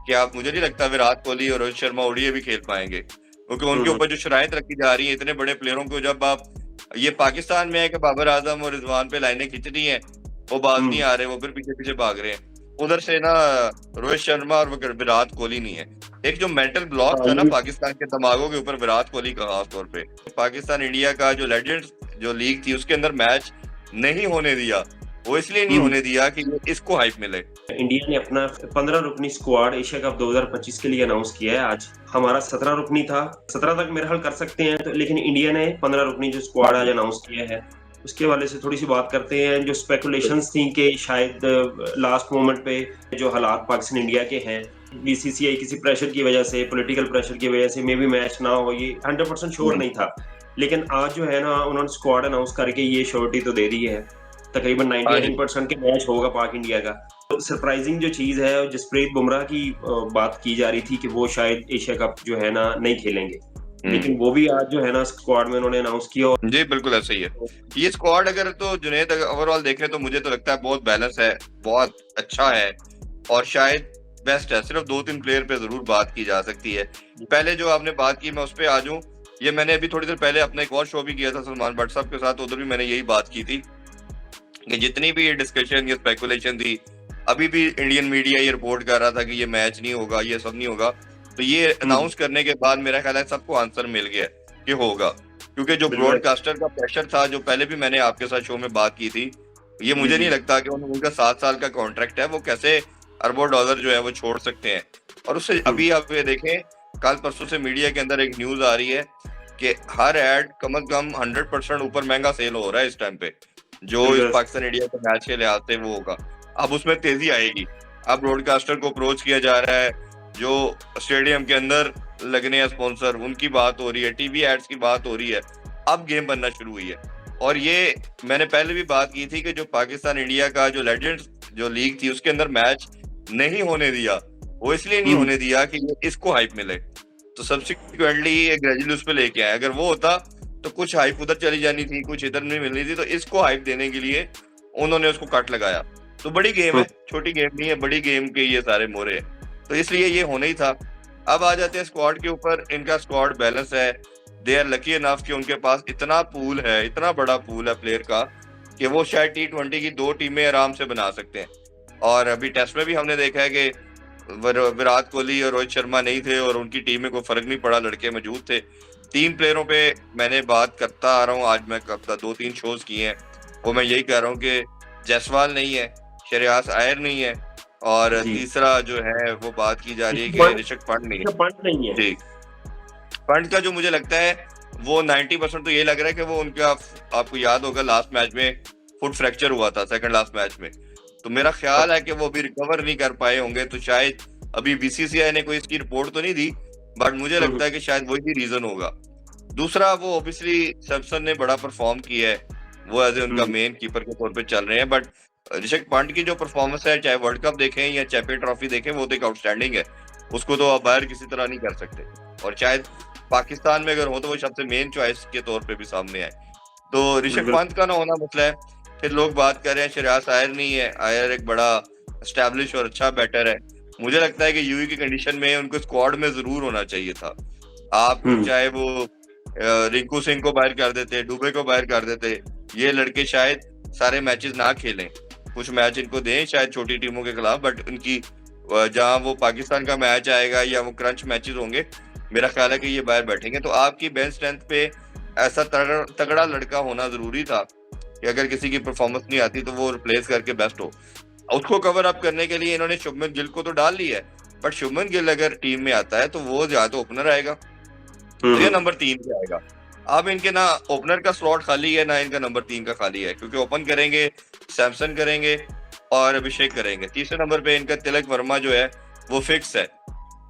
कि आप, मुझे नहीं लगता विराट कोहली और रोहित शर्मा ओडीआई भी खेल पाएंगे, क्योंकि उनके हम्म ऊपर जो शराइत रखी जा रही है इतने बड़े प्लेयरों को, जब आप, ये पाकिस्तान में है कि बाबर आजम और रिजवान पे लाइनें खिंचनी है, वो बाज नहीं हम्म। आ रहे, वो फिर पीछे पीछे भाग रहे हैं। उधर से ना रोहित शर्मा और विराट कोहली नहीं है। एक जो मेंटल ब्लॉक हाँ था ना ये। पाकिस्तान के दिमागों के ऊपर, विराट कोहली का खास तौर पे, पाकिस्तान इंडिया का जो लेजेंड्स जो लीग थी उसके अंदर मैच नहीं होने दिया। वो इसलिए नहीं हम्म। होने दिया कि इसको हाइप मिले। इंडिया ने अपना 15 रुकनी स्क्वाड एशिया कप 2025 के लिए अनाउंस किया है आज। हमारा 17 रुकनी था, 17 तक मेरे ख्याल कर सकते हैं तो, लेकिन इंडिया ने 15 रुकनी जो स्क्वाड आज अनाउंस किया है उसके वाले से थोड़ी सी बात करते हैं। जो स्पेकुलेशंस थी कि शायद लास्ट मोमेंट पे जो हालात पाकिस्तान इंडिया के हैं, बीसीसीआई किसी प्रेशर की वजह से, पॉलिटिकल प्रेशर की वजह से मे भी मैच ना हो, ये 100% श्योर नहीं था। लेकिन आज जो है ना उन्होंने स्क्वाड अनाउंस करके ये श्योरिटी तो दे दी है, तकरीबन हाँ जी। 99% के मैच होगा पाक इंडिया का। तो सरप्राइजिंग जो चीज है, जसप्रीत बुमराह की बात की जा रही थी कि वो शायद एशिया कप जो है ना नहीं खेलेंगे, लेकिन वो भी आज जो है ना स्क्वाड में उन्होंने अनाउंस किया। जी बिल्कुल ऐसा ही है। ये स्क्वाड अगर, तो जुनेद अगर ओवरऑल देखें तो मुझे तो लगता है बहुत बैलेंस है, बहुत अच्छा है, और शायद बेस्ट है। सिर्फ दो तीन प्लेयर पे जरूर बात की जा सकती है। पहले जो आपने बात की, मैं उस पर आ जाऊं। ये मैंने अभी थोड़ी देर पहले अपना एक और शो भी किया था सलमान भट्ट साहब के साथ, उधर भी मैंने यही बात की थी कि जितनी भी ये डिस्कशन या स्पेकुलेशन थी, अभी भी इंडियन मीडिया ये रिपोर्ट कर रहा था कि ये मैच नहीं होगा, ये सब नहीं होगा, तो ये हम्म। अनाउंस करने के बाद मेरा ख्याल है सबको आंसर मिल गया कि होगा। क्योंकि जो बिल्कुल। ब्रॉडकास्टर का प्रेशर था, जो पहले भी मैंने आपके साथ शो में बात की थी, ये जी मुझे नहीं जी। लगता कि उनका 7 साल का कॉन्ट्रैक्ट है, वो कैसे अरबों डॉलर जो है वो छोड़ सकते हैं। और उससे हम्म। अभी आप ये देखें, कल परसों से मीडिया के अंदर एक न्यूज आ रही है कि हर एड कम से कम 100% ऊपर महंगा सेल हो रहा है इस टाइम पे, जो इस बिल्कुल। पाकिस्तान इंडिया के मैच के लिहाज से वो होगा। अब उसमें तेजी आएगी। अब ब्रॉडकास्टर को अप्रोच किया जा रहा है, जो स्टेडियम के अंदर लगने हैं स्पॉन्सर, उनकी बात हो रही है, टीवी एड्स की बात हो रही है। अब गेम बनना शुरू हुई है। और ये मैंने पहले भी बात की थी कि जो पाकिस्तान इंडिया का जो लेजेंड्स जो लीग थी उसके अंदर मैच नहीं होने दिया, वो इसलिए नहीं हम्म। होने दिया कि इसको हाइप मिले। तो सब्सिक्वेंटली ये ग्रेजुअली उस पर लेके आए। अगर वो होता तो कुछ हाइप उधर चली जानी थी, कुछ इधर नहीं मिलनी थी, तो इसको हाइप देने के लिए उन्होंने उसको कट लगाया। तो बड़ी गेम है, हम्म। छोटी गेम नहीं है, बड़ी गेम के ये सारे मोरे हैं। तो इसलिए ये होना ही था। अब आ जाते हैं स्क्वाड के ऊपर। इनका स्क्वाड बैलेंस है। दे आर लकी इनफ कि उनके पास इतना पूल है, इतना बड़ा पूल है प्लेयर का, कि वो शायद T20 की 2 टीमें आराम से बना सकते हैं। और अभी टेस्ट में भी हमने देखा है कि विराट कोहली और रोहित शर्मा नहीं थे और उनकी टीम में कोई फर्क नहीं पड़ा, लड़के मौजूद थे। 3 प्लेयरों पे मैंने बात करता आ रहा हूँ, आज मैं कब 2-3 शोज किए हैं, वो मैं यही कह रहा हूँ कि जायसवाल नहीं है, श्रेयस अय्यर नहीं है, और जी। तीसरा जो है वो बात की जा रही है ऋषभ कि पंत। ऋषभ पंत नहीं ऋषभ पंत नहीं है। है। जी। पंत का जो मुझे लगता है वो 90% तो ये लग रहा है कि वो उनका, आपको याद होगा लास्ट मैच में फुट फ्रैक्चर हुआ था, सेकंड लास्ट मैच में। तो मेरा ख्याल है कि वो अभी रिकवर नहीं कर पाए होंगे। तो शायद अभी बीसीसीआई ने कोई इसकी रिपोर्ट तो नहीं दी, बट मुझे हम्म। लगता है कि शायद वही रीजन होगा। दूसरा, वो ऑब्वियसली सैमसन ने बड़ा परफॉर्म किया है, वो एज ए उनका हम्म। मेन कीपर के तौर पे चल रहे हैं। बट ऋषभ पंत की जो परफॉर्मेंस है, चाहे वर्ल्ड कप देखें या चैंपियन ट्रॉफी देखें, वो तो एक आउटस्टैंडिंग है। उसको तो आप बाहर किसी तरह नहीं कर सकते। और शायद पाकिस्तान में अगर हो तो वो सबसे मेन चॉइस के तौर पे भी सामने आए। तो ऋषभ बिल्कुल। पंत का ना होना मसला है। फिर लोग बात कर रहे हैं श्रेयस अय्यर नहीं है। अय्यर एक बड़ा एस्टैब्लिश और अच्छा बैटर है। मुझे लगता है कि यूई की कंडीशन में उनको स्क्वाड में जरूर होना चाहिए था। आप हम्म। चाहे वो रिंकू सिंह को बाहर कर देते, डुबे को बाहर कर देते, ये लड़के शायद सारे मैचेस ना खेलें, कुछ मैच इनको दें शायद छोटी टीमों के खिलाफ। बट उनकी जहां वो पाकिस्तान का मैच आएगा या वो क्रंच मैचेस होंगे, मेरा ख्याल है कि ये बाहर बैठेंगे। तो आपकी बेंच स्ट्रेंथ पे ऐसा तगड़ा लड़का होना जरूरी था कि अगर किसी की परफॉर्मेंस नहीं आती तो वो रिप्लेस करके बेस्ट हो। उसको कवर अप करने के लिए इन्होंने शुभमन गिल को तो डाल लिया है, बट शुभमन गिल अगर टीम में आता है तो वो या तो ओपनर आएगा तो ये हम्म। नंबर 3 पे आएगा। अब इनके ना ओपनर का स्लॉट खाली है, ना इनका नंबर 3 का खाली है, क्योंकि ओपन करेंगे सैमसन करेंगे और अभिषेक करेंगे। तीसरे नंबर पे इनका तिलक वर्मा जो है वो फिक्स है।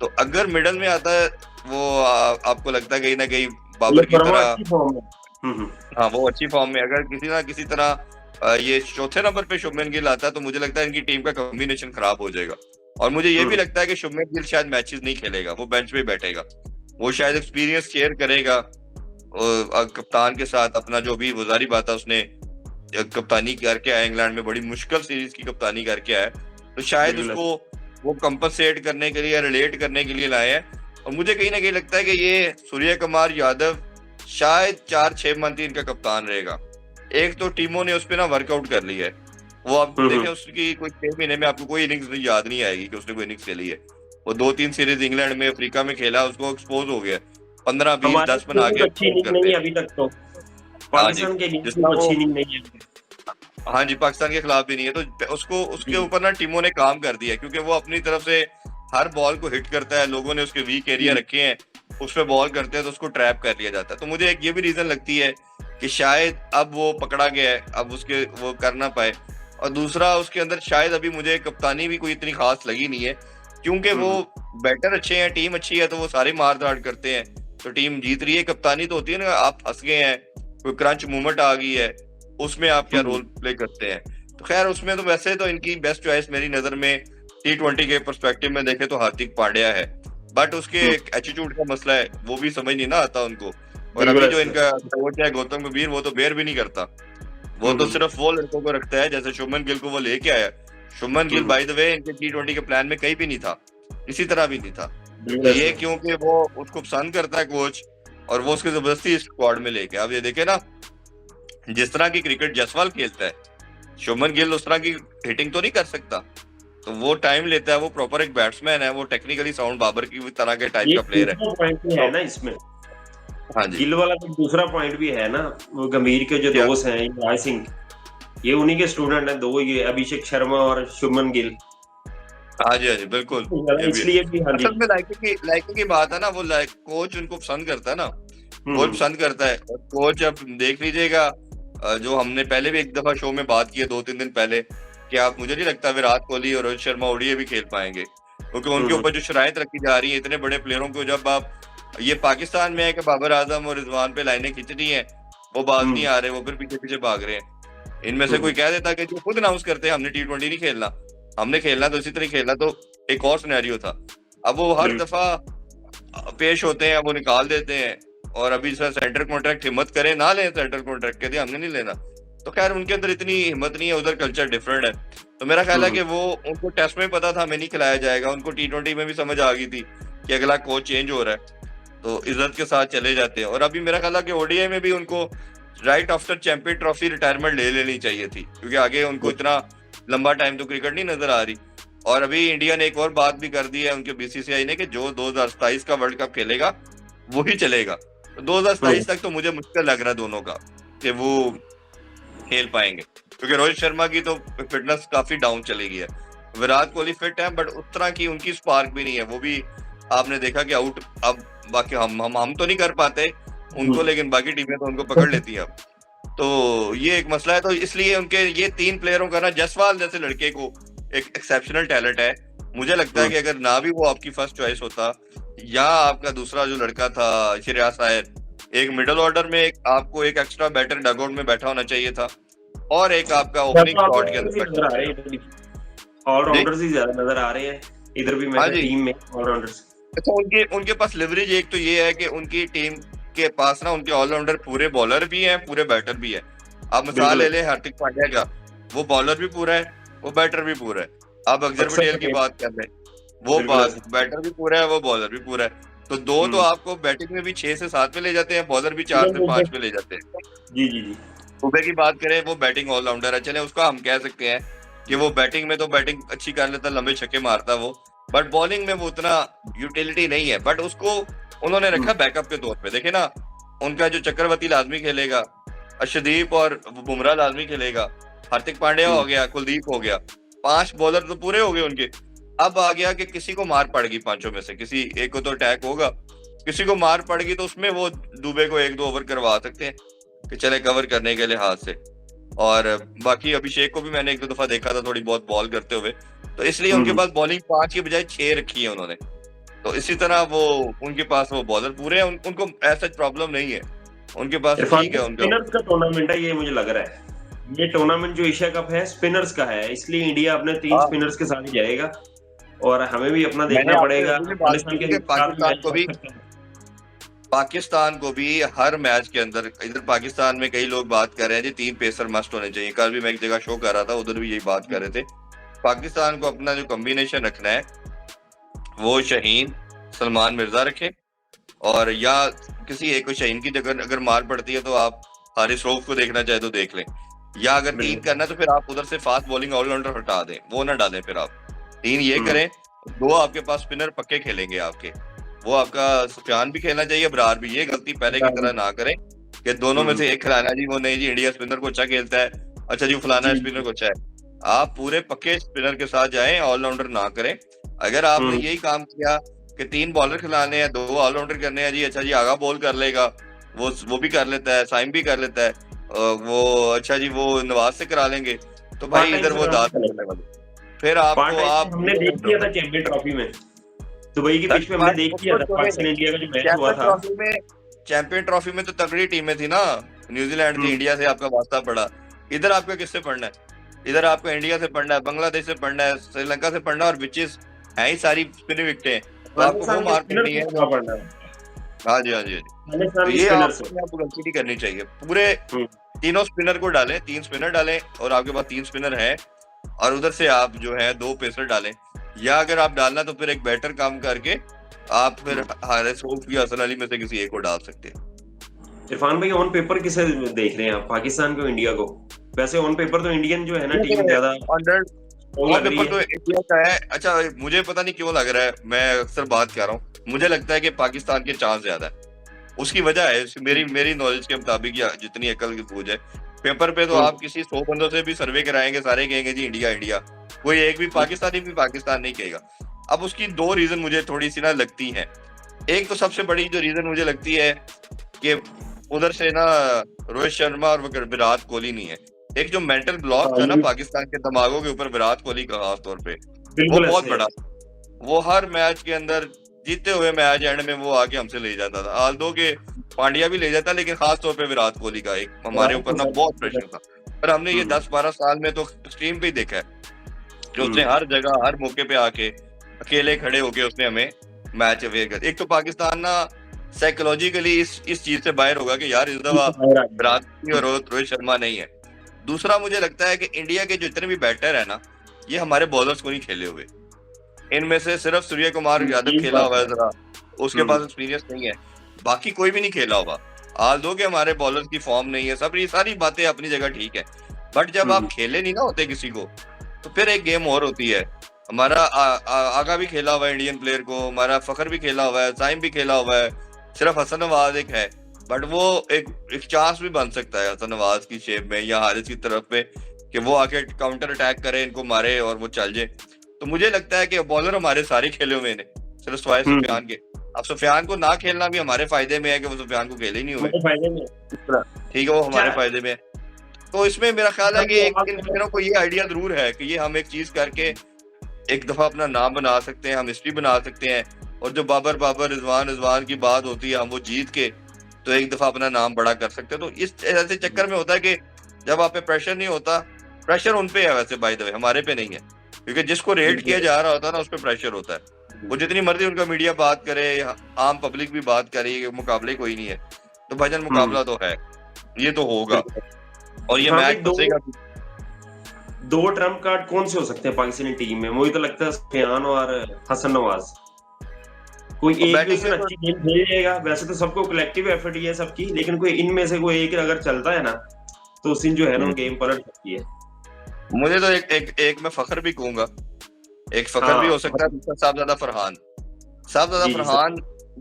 तो अगर मिडल में आता है वो आपको लगता है कहीं ना कहीं बाबर तिलक की वर्मा तरह, अच्छी फॉर्म में। हम्म। हाँ वो अच्छी फॉर्म में, अगर किसी ना किसी तरह ये चौथे नंबर पे शुभमन गिल आता है तो मुझे लगता है इनकी टीम का कॉम्बिनेशन खराब हो जाएगा। और मुझे ये भी हम्म। लगता है कि शुभमन गिल शायद मैचेस नहीं खेलेगा, वो बेंच पे बैठेगा। वो शायद एक्सपीरियंस शेयर करेगा कप्तान के साथ अपना, जो भी वजारी बात है उसने कप्तानी करके आया इंग्लैंड में, बड़ी मुश्किल सीरीज की कप्तानी करके आया। तो शायद बिल्कुल। उसको वो कंपनसेट करने के लिए या रिलेट करने के लिए लाए हैं। और मुझे कहीं ना कहीं लगता है कि ये सूर्य कुमार यादव शायद 4-6 मंथ ही इनका कप्तान रहेगा। एक तो टीमों ने उस पर ना वर्कआउट कर लिया है, वो आप देखें उसकी कोई 6 महीने में आपको कोई इनिंग्स याद नहीं आएगी कि उसने कोई इनिंग्स खेली है। वो 2-3 सीरीज इंग्लैंड में अफ्रीका में खेला, उसको एक्सपोज हो गया, 15-20-10 बना के अच्छी इनिंग नहीं है अभी तक तो, हाँ जी, पाकिस्तान के लिए जिसका अच्छी वो इनिंग नहीं है। हाँ जी, पाकिस्तान के खिलाफ भी नहीं है, तो उसको उसके ऊपर ना टीमों ने काम कर दिया, क्योंकि वो अपनी तरफ से हर बॉल को हिट करता है, लोगों ने उसके वीक एरिया रखे हैं, उस पे बॉल करते हैं तो उसको ट्रैप कर लिया जाता है। तो मुझे एक ये भी रीजन लगती है कि शायद अब वो पकड़ा गया है, अब उसके वो कर ना पाए। और दूसरा, उसके अंदर शायद अभी मुझे कप्तानी भी कोई इतनी खास लगी नहीं है, क्योंकि वो बैटर अच्छे हैं, टीम अच्छी है, तो वो सारे मार धाड़ करते हैं, तो टीम जीत रही है। कप्तानी तो होती है ना, आप फंस गए हैं, कोई क्रंच मूवमेंट आ गई है, उसमें आप क्या रोल प्ले करते हैं। तो खैर, उसमें तो वैसे तो इनकी बेस्ट चॉइस मेरी नजर में T20 के पर्सपेक्टिव में देखे तो हार्दिक पांड्या है, बट उसके एटीट्यूड का मसला है, वो भी समझ नहीं ना आता उनको। और अभी जो इनका कोच है गौतम गंभीर, वो तो बेयर भी नहीं करता, वो तो सिर्फ वो लड़कों को रखता है, जैसे शुभमन गिल को वो लेके आया। Shubman Gill by the way इनके T20 के प्लान में कहीं भी नहीं था, इसी तरह भी नहीं था। तो ये क्योंकि वो उसको पसंद करता है कोच, और वो उसकी जबरदस्ती स्क्वाड में लेके। अब ये देखे ना, जिस तरह की क्रिकेट जायसवाल खेलता है, शुभमन गिल उस तरह की हिटिंग तो नहीं कर सकता, तो वो टाइम लेता है, वो प्रॉपर एक बैट्समैन है, वो टेक्निकली साउंड बाबर की तरह के टाइप का प्लेयर है। पॉइंट भी है ना इसमें, हाँ जी, गिल वाला तो दूसरा पॉइंट भी है ना, वो गंभीर के जो दोस्त हैं युवराज सिंह, ये उन्हीं के स्टूडेंट हैं दो, ये अभिषेक शर्मा और शुभमन गिल। हाँ जी, हाँ जी, बिल्कुल। इसलिए भी हाँ जी, असल में लाइकिंग की बात है ना, वो कोच उनको पसंद करता है ना, कोच पसंद करता है। कोच अब देख लीजिएगा, जो हमने पहले भी एक दफा शो में बात की है 2-3 दिन पहले, कि आप, मुझे नहीं लगता विराट कोहली और रोहित शर्मा ओडीआई भी खेल पाएंगे, क्योंकि उनके ऊपर जो शराइत रखी जा रही है इतने बड़े प्लेयरों को, जब आप ये पाकिस्तान में है कि बाबर आजम और रिजवान पे लाइनें खींचनी है, वो बाज नहीं आ रहे, वो फिर पीछे पीछे भाग रहे हैं। इनमें से कोई कह देता कि जो खुद अनाउंस करते हैं हमने T20 नहीं खेलना, हमने खेलना तो इसी तरह खेलना, तो एक और सिनेरियो था। अब वो हर दफा पेश होते हैं, वो निकाल देते हैं, और अभी सेंटर कॉन्ट्रैक्ट हिम्मत करें ना लें, सेंटर कॉन्ट्रैक्ट कहते हमने नहीं लेना, तो खैर उनके अंदर इतनी हिम्मत नहीं है, उधर कल्चर डिफरेंट है। तो मेरा ख्याल है कि वो, उनको टेस्ट में पता था हमें नहीं खिलाया जाएगा, उनको T20 में भी समझ आ गई थी कि अगला कोच चेंज हो रहा है, तो इज्जत के साथ चले जाते हैं। और अभी मेरा ख्याल है कि ओडीआई में भी उनको right after champion trophy retirement ले लेनी चाहिए थी, क्योंकि आगे उनको इतना लंबा टाइम तो क्रिकेट नहीं नजर आ रही। और अभी इंडिया ने एक और बात भी कर दी है उनके बीसीसीआई ने, कि जो 2027 का वर्ल्ड कप खेलेगा वो ही चलेगा। तो 2027 तक तो मुझे मुश्किल लग रहा है दोनों का कि वो खेल पाएंगे, क्योंकि रोहित शर्मा की तो फिटनेस काफी डाउन चली गई है। विराट कोहली फिट है, बट उस तरह की उनकी स्पार्क भी नहीं है, वो भी आपने देखा कि आउट। अब बाकी हम तो नहीं कर पाते उनको, लेकिन बाकी टीमें तो उनको पकड़ लेती है अब। तो ये एक मसला है, तो इसलिए उनके ये 3 प्लेयरों का ना, जायसवाल जैसे लड़के को एक एक्सेप्शनल टैलेंट है, मुझे लगता है कि अगर ना भी वो आपकी फर्स्ट चॉइस होता, या आपका दूसरा जो लड़का था शिराज सायर, एक मिडिल ऑर्डर में आपको एक एक्स्ट्रा बैटर डगआउट में बैठा होना चाहिए था, और एक आपका ओपनिंग स्लॉट के अंदर ऑलराउंडर्स ही ज्यादा नजर आ रहे हैं इधर भी, मेरी टीम में ऑलराउंडर्स। अच्छा, उनके पास लिवरेज एक तो ये है कि उनकी टीम के पास ना उनके ऑलराउंडर पूरे बॉलर भी हैं, पूरे बैटर भी है। आप मिसाल ले लें हार्दिक पांड्या का, वो बॉलर भी पूरा है, वो बैटर भी पूरा है। आप अक्षर पटेल की बात कर लें, वो बैटर भी पूरा है, वो बॉलर भी पूरा है। तो दो तो आपको बैटिंग में भी 6 से 7 पे ले जाते हैं, बॉलर भी 4 से 5 पे ले जाते हैं। जी जी जी। सुबह की बात करें, वो बैटिंग ऑलराउंडर है, चले उसका हम कह सकते हैं कि वो बैटिंग में तो बैटिंग अच्छी कर लेता, लंबे छक्के मारता वो, बट बॉलिंग में वो उतना यूटिलिटी नहीं है। बट उसको उन्होंने रखा बैकअप के तौर पे। देखे ना, उनका जो चक्रवर्ती लाजमी खेलेगा, अर्शदीप और बुमराह लाजमी खेलेगा, हार्दिक पांड्या हो गया, कुलदीप हो गया, 5 बॉलर तो पूरे हो गए उनके। अब आ गया कि किसी को मार पड़ गई, पांचों में से किसी एक को तो अटैक होगा, किसी को मार पड़ गई, तो उसमें वो दुबे को 1-2 ओवर करवा सकते हैं कि चले कवर करने के लिहाज से। और बाकी अभिषेक को भी मैंने 1-2 दफा देखा था थोड़ी बहुत बॉल करते हुए, तो इसलिए उनके पास बॉलिंग 5 की बजाय 6 रखी है उन्होंने। तो इसी तरह वो उनके पास वो बॉलर पूरे हैं, उनको ऐसा प्रॉब्लम नहीं है, उनके पास ठीक है। उनका स्पिनर्स का टूर्नामेंट है ये, मुझे लग रहा है ये टूर्नामेंट जो एशिया कप है स्पिनर्स का है, इसलिए इंडिया अपने 3 स्पिनर्स के साथ ही जाएगा, और हमें भी अपना देखना पड़ेगा। पाकिस्तान को भी हर मैच के अंदर, इधर पाकिस्तान में कई लोग बात कर रहे हैं जी 3 पेसर मस्ट होने चाहिए। कल भी मैं एक जगह शो कर रहा था, उधर भी यही बात कर रहे थे। पाकिस्तान को अपना जो कॉम्बिनेशन रखना है वो शाहीन सलमान मिर्जा रखे, और या किसी एक को शाहीन की जगह अगर मार पड़ती है तो आप हारिस रऊफ को देखना चाहे तो देख लें, या अगर 3 बिल्कुल। करना है तो फिर आप उधर से फास्ट बॉलिंग ऑलराउंडर हटा दें, वो ना डालें, फिर आप 3 ये हम्म, करें। 2 आपके पास स्पिनर पक्के खेलेंगे आपके, वो आपका सुफियान भी खेलना चाहिए, अबरार भी। ये गलती पहले की तरह ना करें कि दोनों में से एक खिलाना जी वो नहीं जी इंडिया स्पिनर को अच्छा खेलता है, अच्छा जी फलाना जी स्पिनर को अच्छा है। आप पूरे पक्के स्पिनर के साथ जाएं, ऑलराउंडर ना करें। अगर आपने यही काम किया कि 3 बॉलर खिलाने हैं, 2 ऑलराउंडर करने हैं जी, अच्छा जी आगा बॉल कर लेगा, वो भी कर लेता है, साइम भी कर लेता है, वो अच्छा जी वो नवाज से करा लेंगे, तो भाई पार्ट टाइम इधर से वो कराना दाद नहीं चलेगा। करने वाले। फिर पार्ट आपको टाइम आप में हमने देख लिया था चैंपियन ट्रॉफी में, दुबई की पिच पे हमने देख लिया था पाकिस्तान इंडिया का जो मैच हुआ था। चैंपियन ट्रॉफी में तो तगड़ी टीमें थी ना, न्यूजीलैंड थी, हम्म, इंडिया से आपका वास्ता पड़ा। इधर आपका किससे पढ़ना है? इधर आपको इंडिया से पढ़ना है, बांग्लादेश से पढ़ना है, श्रीलंका से पढ़ना है, और विचेस है ही सारी स्पिन विकेटें, तो आपको वो पाकिस्तान के मार स्पिनर पड़नी से है। क्या पड़ना है, हाँ जी, हाँ जी, हाँ जी। तो पाकिस्तान के ये स्पिनर से। आपको गलती नहीं करनी चाहिए। पूरे हम्म, तीनों स्पिनर को डालें, 3 स्पिनर डालें, और आपके पास 3 स्पिनर है, और उधर से आप जो है 2 पेसर डालें, या अगर आप डालना तो फिर एक बैटर काम करके आप फिर हारिस रऊफ या हसन अली में से किसी एक को डाल सकते हैं। इरफान भाई ऑन पेपर किसे देख रहे हैं आप, पाकिस्तान को इंडिया को? वैसे ऑन पेपर तो इंडियन जो है ना टीम ज्यादा अंडर स्ट्रॉन्ग ऑन लग रही पेपर तो है। इंडिया का है। अच्छा, मुझे पता नहीं क्यों लग रहा है, मैं अक्सर बात कर रहा हूँ, मुझे लगता है कि पाकिस्तान के चांस ज्यादा है। उसकी वजह है मेरी मेरी नॉलेज के मुताबिक, या जितनी अकल की सूझ है, पेपर पे तो आप किसी 100 बंदों से भी सर्वे कराएंगे, सारे कहेंगे जी इंडिया इंडिया, कोई एक भी पाकिस्तान नहीं कहेगा। अब उसकी 2 रीजन मुझे थोड़ी सी ना लगती हैं। एक तो सबसे बड़ी जो रीजन मुझे लगती है कि उधर से ना रोहित शर्मा और विराट कोहली नहीं है। एक जो मेंटल ब्लॉक था ना पाकिस्तान के दिमागों के ऊपर विराट कोहली का खास तौर पे, वो बिल्कुल बहुत ऐसे है। बड़ा। वो हर मैच के अंदर जीते हुए मैच एंड में वो आके हमसे ले जाता था, आल्दो के पांड्या भी ले जाता, लेकिन खास तौर पे विराट कोहली का एक हमारे ऊपर ना बहुत प्रेशर था। पर हमने ये 10-12 साल में तो एक्सट्रीम पे ही देखा है कि उसने हर जगह हर मौके पे आके अकेले खड़े होके उसने हमें मैच अवेयर कर। एक तो पाकिस्तान ना साइकोलॉजिकली इस चीज से बाहर होगा कि यार इस दफा विराट कोहली और रोहित शर्मा नहीं है। दूसरा मुझे लगता है कि इंडिया के जितने भी बैटर है ना, ये हमारे बॉलर्स को नहीं खेले हुए। इनमें से सिर्फ सूर्य कुमार यादव खेला हुआ है जरा, उसके पास एक्सपीरियंस नहीं है, बाकी कोई भी नहीं खेला हुआ। आज दो कि हमारे बॉलर्स की फॉर्म नहीं है, सब ये सारी बातें अपनी जगह ठीक है, बट जब आप खेले नहीं ना होते किसी को, तो फिर एक गेम और होती है। हमारा आगा भी खेला हुआ है इंडियन प्लेयर को, हमारा फखर भी खेला हुआ है, साइम भी खेला हुआ है, सिर्फ हसन नवाज एक है, बट वो एक चांस भी बन सकता है हसन नवाज की शेप में या हारिस की तरफ में, कि वो आके काउंटर अटैक करे, इनको मारे और वो चल जाए। तो मुझे लगता है कि बॉलर हमारे सारे खेले हुए हैं, सिर्फ सवाए सुफियान के। अब सुफियान को ना खेलना भी हमारे फायदे में है कि वो सुफियान को खेले ही नहीं हुए, ठीक है, वो हमारे फायदे में है। तो इसमें मेरा ख्याल है कि इन प्लेयरों को ये आइडिया जरूर है कि ये हम एक चीज करके एक दफा अपना नाम बना सकते हैं, हम हिस्ट्री बना सकते हैं, और जो बाबर रिजवान की बात होती है, हम वो जीत के तो एक दफा अपना नाम बड़ा कर सकते हैं। तो इस ऐसे चक्कर में होता है कि जब आप पे प्रेशर नहीं होता, प्रेशर उन पे है वैसे बाय द वे, हमारे पे नहीं है, क्योंकि जिसको रेट किया जा रहा होता है ना उस पर प्रेशर होता है। वो जितनी मर्जी उनका मीडिया बात करे, आम पब्लिक भी बात करे, मुकाबले कोई नहीं है, तो भाईजान मुकाबला तो है, ये तो होगा, और ये मैच बचेगा। 2 ट्रम्प कार्ड कौन से हो सकते हैं पाकिस्तानी टीम में? मुझे तो लगता है सुफियान और हसन नवाज, कोई एक भी उसमें अच्छी गेम खेल जाएगा। वैसे तो सबको कलेक्टिव एफर्ट ही है सबकी, लेकिन कोई इनमें से कोई एक अगर चलता है ना, तो उस दिन जो है ना गेम पलट सकती है। मुझे तो एक मैं फखर भी कहूंगा, एक फखर भी हो सकता है, दूसरा साहबजादा फरहान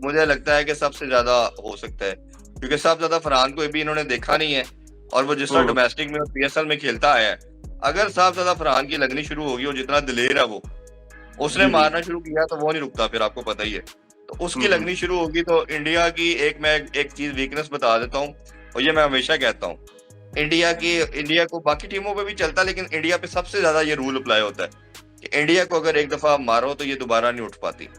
मुझे लगता है कि सबसे ज्यादा हो सकता है, क्योंकि साहबजादा फरहान को भी इन्होंने देखा नहीं है, और वो जिस तरह डोमेस्टिक में और पीएसएल में खेलता आया है, अगर साहबजादा फरहान की लगनी शुरू होगी, और जितना दिलेर है वो, उसने मारना शुरू किया तो वो नहीं रुकता, फिर आपको पता ही है। तो उसकी लगनी शुरू होगी तो इंडिया की मैं एक चीज वीकनेस बता देता हूँ, और ये मैं हमेशा कहता हूँ, इंडिया को बाकी टीमों पे भी चलता है, लेकिन इंडिया पे सबसे ज्यादा ये रूल अप्लाई होता है कि इंडिया को अगर एक दफा मारो तो ये दोबारा नहीं उठ पाती।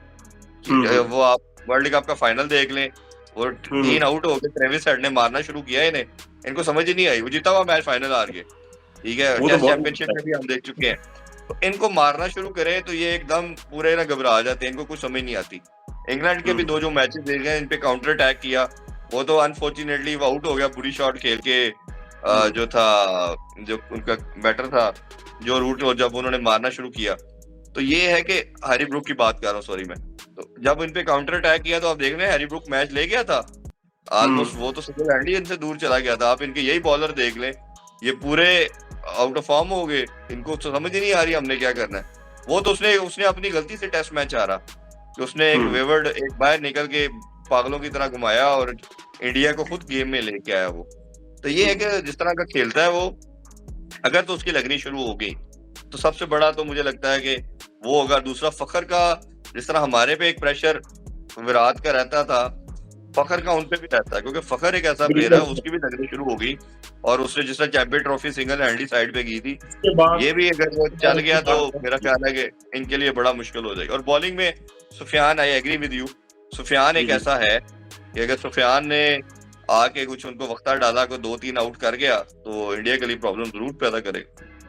वो आप वर्ल्ड कप का फाइनल देख लें, वो 3 आउट हो गए, ट्रेविस हेड ने मारना शुरू किया इन्हें, इनको समझ ही नहीं आई, वो जीता हुआ मैच फाइनल हार गए, ठीक है, टेस्ट चैंपियनशिप में भी हम देख चुके हैं। तो इनको मारना शुरू करें तो ये एकदम पूरे ना घबरा जाते हैं, इनको कुछ समझ नहीं आती। इंग्लैंड के भी 2 जो मैचेस देख गए, इन पे काउंटर अटैक किया, वो तो अनफॉर्चुनेटली वो आउट हो गया बुरी शॉट खेल के, जो था, जो उनका बैटर था, जो रूट जब उन्होंने मारना शुरू किया, तो ये है कि हैरी ब्रूक की बात कर रहा हूँ, सॉरी मैं। तो जब इन पे काउंटर अटैक किया तो आप देख रहे हैं हैरी ब्रूक मैच ले गया था ऑलमोस्ट, वो तो सिंगल हैंडली इनसे दूर चला गया था। आप इनके यही बॉलर देख लें, ये पूरे आउट ऑफ फॉर्म हो गए, इनको तो समझ ही नहीं आ रही हमने क्या करना है। वो तो उसने अपनी गलती से टेस्ट मैच हारा कि उसने एक वेवर्ड एक बाहर निकल के पागलों की तरह घुमाया और इंडिया को खुद गेम में लेके आया वो। तो ये है कि जिस तरह का खेलता है वो, अगर तो उसकी लगनी शुरू हो गई तो सबसे बड़ा तो मुझे लगता है कि वो होगा। दूसरा फखर का, जिस तरह हमारे पे एक प्रेशर विराट का रहता था, फखर का उन पे भी रहता है, क्योंकि फखर एक ऐसा प्लेयर है, उसकी भी लगनी शुरू हो गई और उसने जिस तरह चैंपियन ट्रॉफी सिंगल हैंडली साइड पे की थी, ये भी अगर वो चल गया तो मेरा ख्याल है कि इनके लिए बड़ा मुश्किल हो जाएगा। और बॉलिंग में Sufiyan, I agree with you, Sufiyan एक ऐसा है कि अगर सुफियान ने आके कुछ उनको वक्ता डाला को 2-3 आउट कर गया तो इंडिया के लिए प्रॉब्लम जरूर पैदा करेगा।